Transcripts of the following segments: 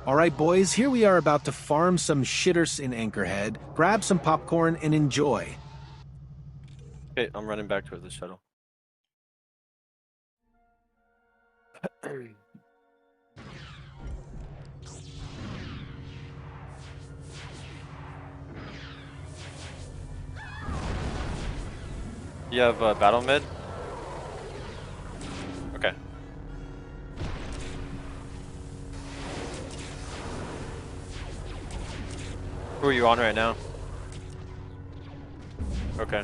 All right, boys, here we are about to farm some shitters in Anchorhead. Grab some popcorn and enjoy. Okay, I'm running back towards the shuttle. You have battle mid? Okay. Who are you on right now? Okay.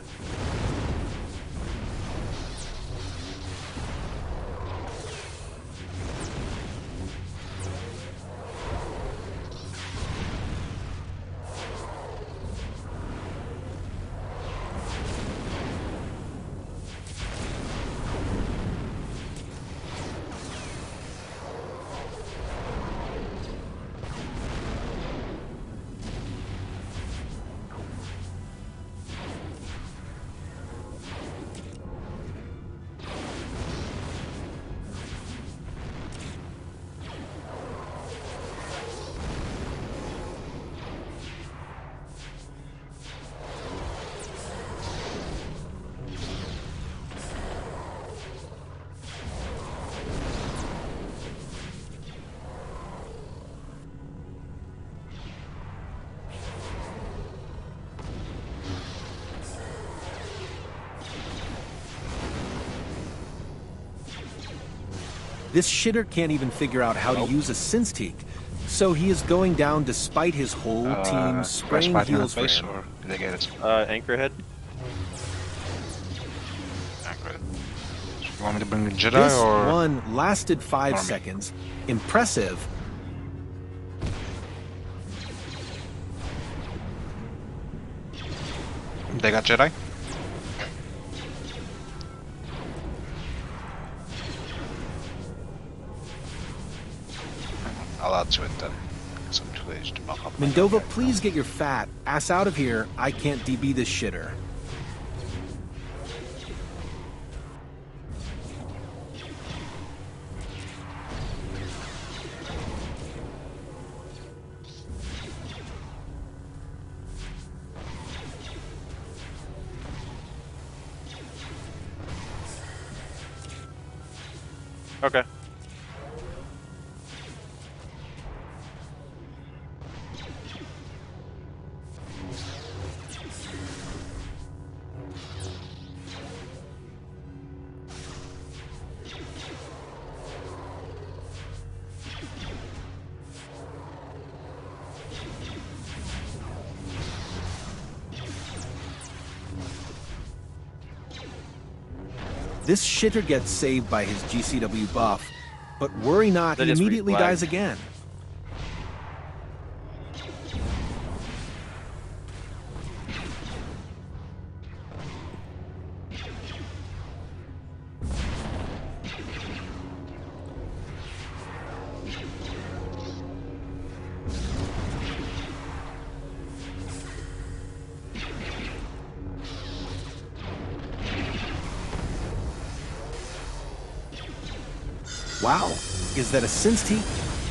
This shitter can't even figure out how to use a Syntheek, so he is going down despite his whole team spraying heals for him. Or did they get it? Anchorhead? Anchorhead. You want me to bring the Jedi This or...? one lasted 5 Army. seconds. Impressive. They got Jedi? I'll add to it then. Because I'm too lazy to buff up. Mendova, please get your fat ass out of here. I can't DB this shitter. Okay. This shitter gets saved by his GCW buff, but worry not, That he is immediately reflagged. dies again. Wow, is that a Syntheek?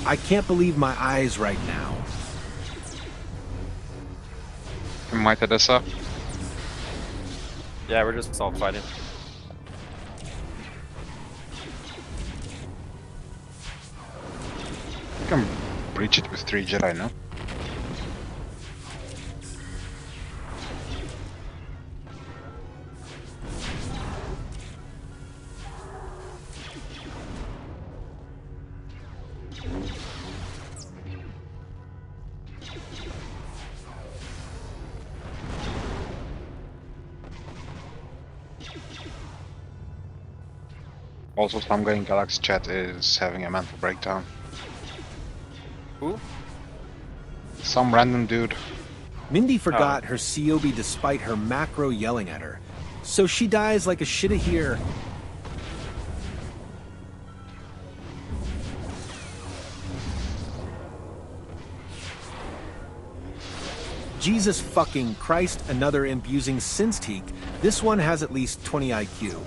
I can't believe my eyes right now. Might have this up. Yeah, we're just all fighting. You can breach it with 3 Jedi, no? Also, some guy in Galaxy chat is having a mental breakdown. Who? Some random dude. Mindy forgot her COB despite her macro yelling at her, so she dies like a shitta here. Jesus fucking Christ, another imp using Syntheek. This one has at least 20 IQ.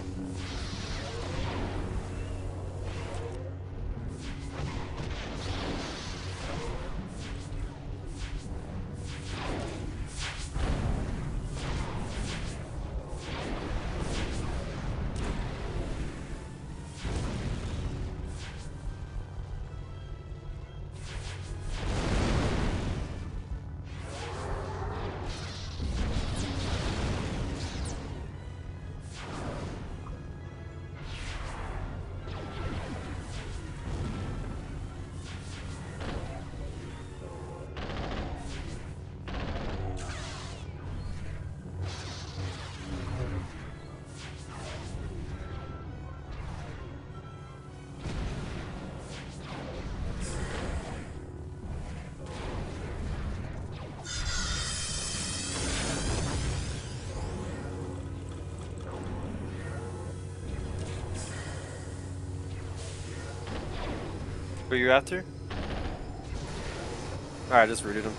Who are you after? Alright, just rooted him.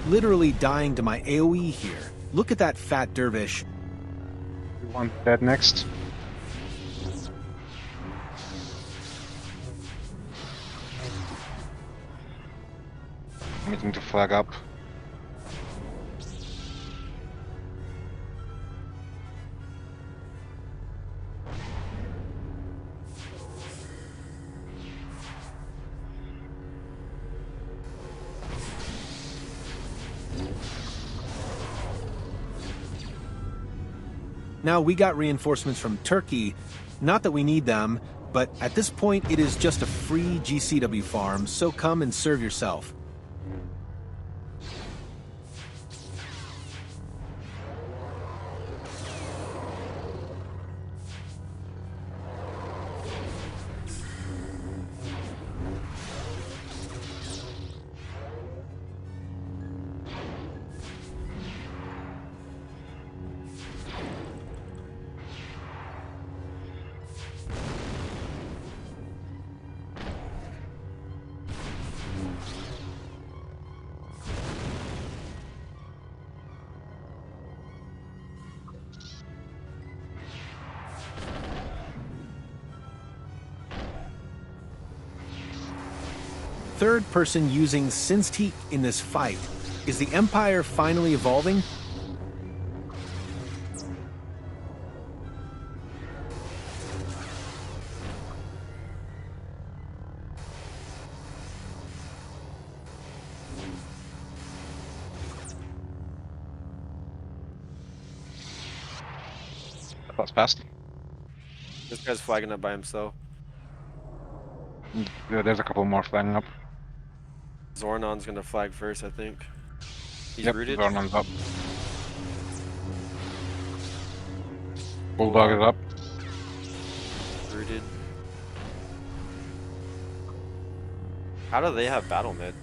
Literally dying to my AoE here. Look at that fat dervish. You want that next? Meeting to flag up. Now we got reinforcements from Turkey. Not that we need them, but at this point it is just a free GCW farm, so come and serve yourself. Third person using Sinsteak in this fight. Is the Empire finally evolving? That was fast. This guy's flagging up by himself. There's a couple more flagging up. Zornon's gonna flag first, I think. He's Yep, rooted. Zornon's up. Bulldog is up. Rooted. How do they have battle mid?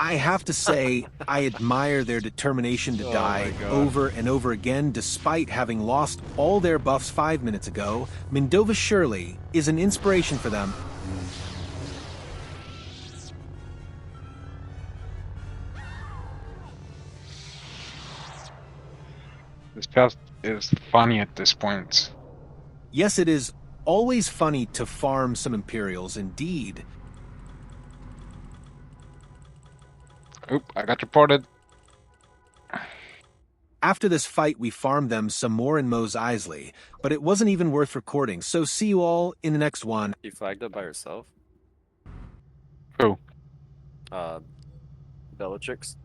I have to say, I admire their determination to Oh die my God. over and over again despite having lost all their buffs 5 minutes ago. Mindova Shirley is an inspiration for them. This just is funny at this point. Yes, it is always funny to farm some Imperials, indeed. Oop, I got reported. After this fight, we farmed them some more in Mos Eisley, but it wasn't even worth recording, so see you all in the next one. She flagged up by herself. Who? Bellatrix.